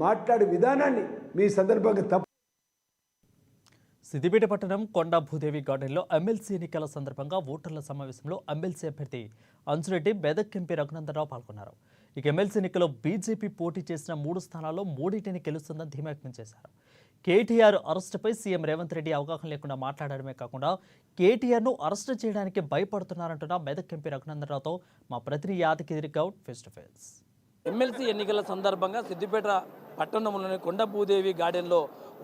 మాట్లాడే విధానాన్ని మీ సందర్భంగా తప్పు. సిద్దిపేట పట్టణం కొండ భూదేవి గార్డెన్లో ఎమ్మెల్సీ ఎన్నికల సందర్భంగా ఓటర్ల సమావేశంలో ఎమ్మెల్సీ అభ్యర్థి అంజురెడ్డి మెదక్ ఎంపీ రఘునందనరావు పాల్గొన్నారు. ఇక ఎమ్మెల్సీ ఎన్నికలో బీజేపీ పోటీ చేసిన 3 స్థానాల్లో 3టిని గెలుస్తుందని ధీమా వ్యక్తం చేశారు. కేటీఆర్ అరెస్టుపై సీఎం రేవంత్ రెడ్డి అవగాహన లేకుండా మాట్లాడడమే కాకుండా కేటీఆర్ను అరెస్టు చేయడానికి భయపడుతున్నారంటున్న మెదక్ ఎంపీ రఘునందనరావుతో మా ప్రతినిధి Yadagiri Goud face to face. MLC ఎన్నికల సందర్భంగా సిద్దిపేట పట్టణంలోని కొండ భూదేవి గార్డెన్లో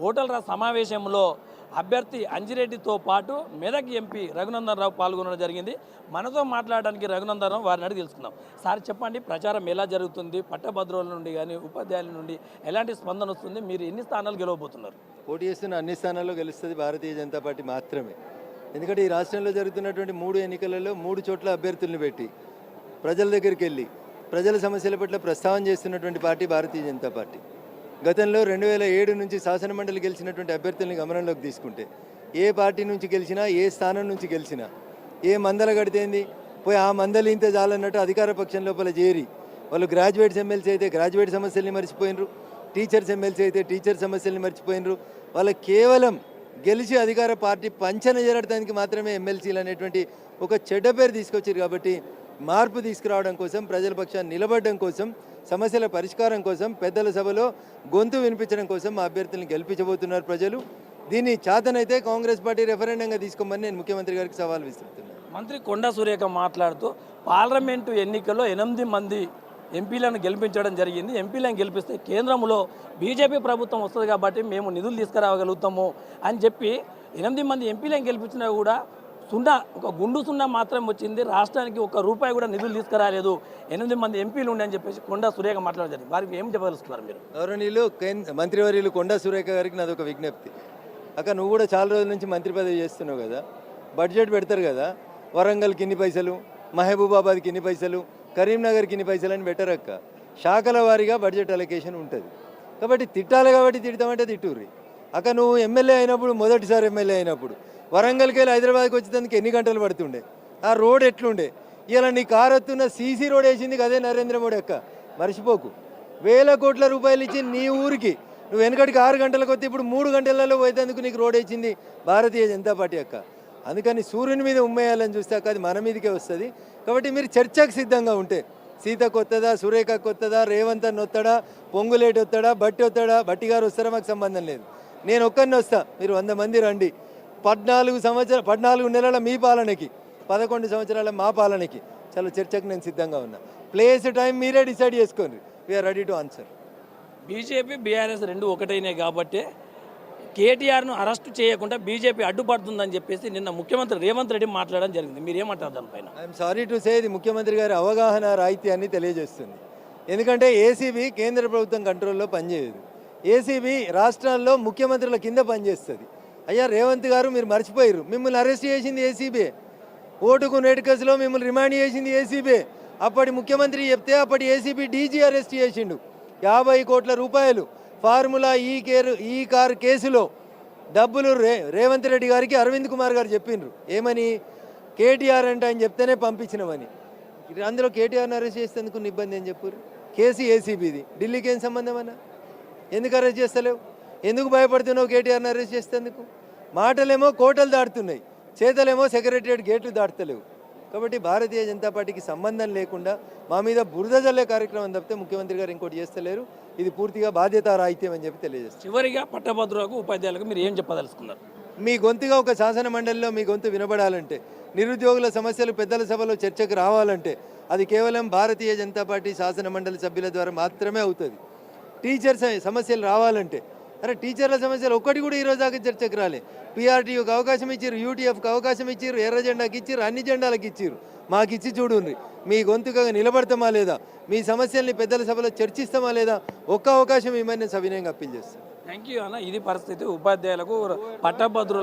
ఓటర్ల సమావేశంలో అభ్యర్థి అంజిరెడ్డితో పాటు మెదక్ ఎంపీ రఘునందనరావు పాల్గొనడం జరిగింది. మనతో మాట్లాడడానికి రఘునందనరావు వారిని అడిగి తెలుసుకుందాం. సార్ చెప్పండి, ప్రచారం ఎలా జరుగుతుంది? పట్టభద్రుల నుండి కానీ ఉపాధ్యాయుల నుండి ఎలాంటి స్పందన వస్తుంది? మీరు ఎన్ని స్థానాలు గెలవబోతున్నారు? పోటీ చేస్తున్న అన్ని స్థానాల్లో గెలుస్తుంది భారతీయ జనతా పార్టీ మాత్రమే. ఎందుకంటే ఈ రాష్ట్రంలో జరుగుతున్నటువంటి 3 ఎన్నికలలో 3 చోట్ల అభ్యర్థులను పెట్టి ప్రజల దగ్గరికి వెళ్ళి ప్రజల సమస్యల పట్ల ప్రస్తావన చేస్తున్నటువంటి పార్టీ భారతీయ జనతా పార్టీ. గతంలో 2007 నుంచి శాసనమండలి గెలిచినటువంటి అభ్యర్థుల్ని గమనంలోకి తీసుకుంటే ఏ పార్టీ నుంచి గెలిచినా, ఏ స్థానం నుంచి గెలిచినా, ఏ మందల గడితేంది పోయి ఆ మందలు ఇంత చాలన్నట్టు అధికార పక్షం లోపల చేరి వాళ్ళు గ్రాడ్యుయేట్స్ ఎమ్మెల్సీ అయితే గ్రాడ్యుయేట్ సమస్యల్ని మర్చిపోయినరు, టీచర్స్ ఎమ్మెల్సీ అయితే టీచర్ సమస్యల్ని మర్చిపోయినరు. వాళ్ళు కేవలం గెలిచి అధికార పార్టీ పంచన చేరడానికి మాత్రమే ఎమ్మెల్సీలు అనేటువంటి ఒక చెడ్డ పేరు తీసుకొచ్చారు. కాబట్టి మార్పు తీసుకురావడం కోసం, ప్రజల పక్షాన్ని నిలబడడం కోసం, సమస్యల పరిష్కారం కోసం, పెద్దల సభలో గొంతు వినిపించడం కోసం మా అభ్యర్థులను గెలిపించబోతున్నారు ప్రజలు. దీన్ని చేతనైతే కాంగ్రెస్ పార్టీ రెఫరెండంగా తీసుకోమని నేను ముఖ్యమంత్రి గారికి సవాల్ విసురుతున్నాను. మంత్రి కొండా సురేఖ మాట్లాడుతూ పార్లమెంటు ఎన్నికల్లో 8 మంది ఎంపీలను గెలిపించడం జరిగింది. ఎంపీలను గెలిపిస్తే కేంద్రంలో బీజేపీ ప్రభుత్వం వస్తుంది కాబట్టి మేము నిధులు తీసుకురాగలుగుతాము అని చెప్పి 8 మంది ఎంపీలను గెలిపించినా కూడా ఒక గుండు సున్నా మాత్రం వచ్చింది. రాష్ట్రానికి ₹1 కూడా నిధులు తీసుకురాలేదు. 8 మంది ఎంపీలు ఉండి అని చెప్పేసి కొండా సురేఖ మాట్లాడడం జరిగింది. వారికి ఏం చెప్పదలుచుకున్నారు మీరు? గౌరవనీయులు మంత్రివర్యులు కొండా సురేఖ గారికి నాదొక విజ్ఞప్తి. అక్క, నువ్వు కూడా చాలా రోజుల నుంచి మంత్రి పదవి చేస్తున్నావు కదా, బడ్జెట్ పెడతారు కదా, వరంగల్కి ఇన్ని పైసలు, మహబూబాబాద్కి ఇన్ని పైసలు, కరీంనగర్కి ఇన్ని పైసలు అని బెటర్ అక్క. శాఖల వారీగా బడ్జెట్ అలొకేషన్ ఉంటుంది కాబట్టి తిట్టాలి కాబట్టి తిడతామంటే తిట్టూరి. అక్క, నువ్వు ఎమ్మెల్యే అయినప్పుడు, మొదటిసారి ఎమ్మెల్యే అయినప్పుడు వరంగల్కి వెళ్ళి హైదరాబాద్కి వచ్చేందుకు ఎన్ని గంటలు పడుతుండే? ఆ రోడ్ ఎట్లుండే? ఇలా నీ కారు వస్తున్న సీసీ రోడ్ వేసింది అదే నరేంద్ర మోడీ అక్క, మర్చిపోకు. వేల కోట్ల రూపాయలు ఇచ్చి నీ ఊరికి నువ్వు వెనకటికి 6 గంటలకు వస్తే ఇప్పుడు 3 గంటలలో పోయేందుకు నీకు రోడ్ వేసింది భారతీయ జనతా పార్టీ అక్క. అందుకని సూర్యుని మీద ఉమ్మేయాలని చూస్తే అక్క అది మన మీదకే వస్తుంది. కాబట్టి మీరు చర్చకు సిద్ధంగా ఉంటే సీతకు వస్తుందా, సురేఖకు వస్తుందా, రేవంత్ అన్న వస్తాడా, పొంగులేటి వస్తాడా, బట్టి వస్తాడా, బట్టి గారు వస్తారా, మాకు సంబంధం లేదు. నేను ఒక్కరిని వస్తా, మీరు 100 మంది రండి. 14 నెలల మీ పాలనకి, 11 సంవత్సరాల మా పాలనకి చాలా చర్చకు నేను సిద్ధంగా ఉన్నా. ప్లేస్, టైం మీరే డిసైడ్ చేసుకోండి. We're ready to answer. BJP BRS 2 ఒకటైనాయి కాబట్టి కేటీఆర్ను అరెస్టు చేయకుండా బీజేపీ అడ్డుపడుతుందని చెప్పేసి నిన్న ముఖ్యమంత్రి రేవంత్ రెడ్డి మాట్లాడడం జరిగింది. మీరు ఏమంటారు దానిపైన? ఐఎమ్ సారీ టు సే, ఇది ముఖ్యమంత్రి గారి అవగాహన రాహిత్యాన్ని తెలియజేస్తుంది. ఎందుకంటే ఏసీబీ కేంద్ర ప్రభుత్వం కంట్రోల్లో పనిచేయదు. ఏసీబీ రాష్ట్రాల్లో ముఖ్యమంత్రుల కింద పనిచేస్తుంది. అయ్యా రేవంత్ గారు, మీరు మర్చిపోయారు, మిమ్మల్ని అరెస్ట్ చేసింది ఏసీబీ. ఓటుకు నేటి కేసులో మిమ్మల్ని రిమాండ్ చేసింది ఏసీబీ. అప్పటి ముఖ్యమంత్రి చెప్తే అప్పటి ఏసీబీ డీజీ అరెస్ట్ చేసిండు. 50 కోట్ల రూపాయలు ఫార్ములా ఈ కార్ కేసులో డబ్బులు రేవంత్ రెడ్డి గారికి అరవింద్ కుమార్ గారు చెప్పిండ్రు. ఏమని? కేటీఆర్ అంటే ఆయన చెప్తేనే పంపించినమని. అందులో కేటీఆర్ని అరెస్ట్ చేసేందుకు ఇబ్బంది అని చెప్పారు. కేసు ఏసీబీది, ఢిల్లీకి ఏం సంబంధం అన్న? ఎందుకు అరెస్ట్ చేస్తలేవు? ఎందుకు భయపడుతున్నావు కేటీఆర్ని అరెస్ట్ చేసేందుకు? మాటలేమో కోటలు దాటుతున్నాయి, చేతలేమో సెక్రటరియట్ గేట్లు దాటుతలేవు. కాబట్టి భారతీయ జనతా పార్టీకి సంబంధం లేకుండా మా మీద బురద జల్లే కార్యక్రమం తప్పితే ముఖ్యమంత్రి గారు ఇంకోటి చేస్తలేరు. ఇది పూర్తిగా బాధ్యతారాహిత్యం అని చెప్పి తెలియజేస్తారు. చివరిగా పట్టభద్రులకు, ఉపాధ్యాయులకు మీరు ఏం చెప్పదలుచుకున్నారు? మీ గొంతుగా ఒక శాసన మండలిలో మీ గొంతు వినబడాలంటే, నిరుద్యోగుల సమస్యలు పెద్దల సభలో చర్చకు రావాలంటే అది కేవలం భారతీయ జనతా పార్టీ శాసన మండలి సభ్యుల ద్వారా మాత్రమే అవుతుంది. టీచర్స్ సమస్యలు రావాలంటే, అరే టీచర్ల సమస్యలు ఒక్కటి కూడా ఈరోజు దాకా చర్చకు రాలే. పీఆర్టీయూకి అవకాశం ఇచ్చారు, యూటీఎఫ్కి అవకాశం ఇచ్చారు, ఎర్ర జెండాకి ఇచ్చారు, అన్ని జెండాలకు ఇచ్చారు. మాకు ఇచ్చి చూడండి, మీ గొంతుగా నిలబడతామా లేదా, మీ సమస్యల్ని పెద్దల సభలో చర్చిస్తామా లేదా, ఒక్క అవకాశం ఇవ్వమని సవినయంగా అప్పీల్ చేస్తాను. థ్యాంక్ యూ అన్న. ఇది పరిస్థితి. ఉపాధ్యాయులకు, పట్టభద్రులకు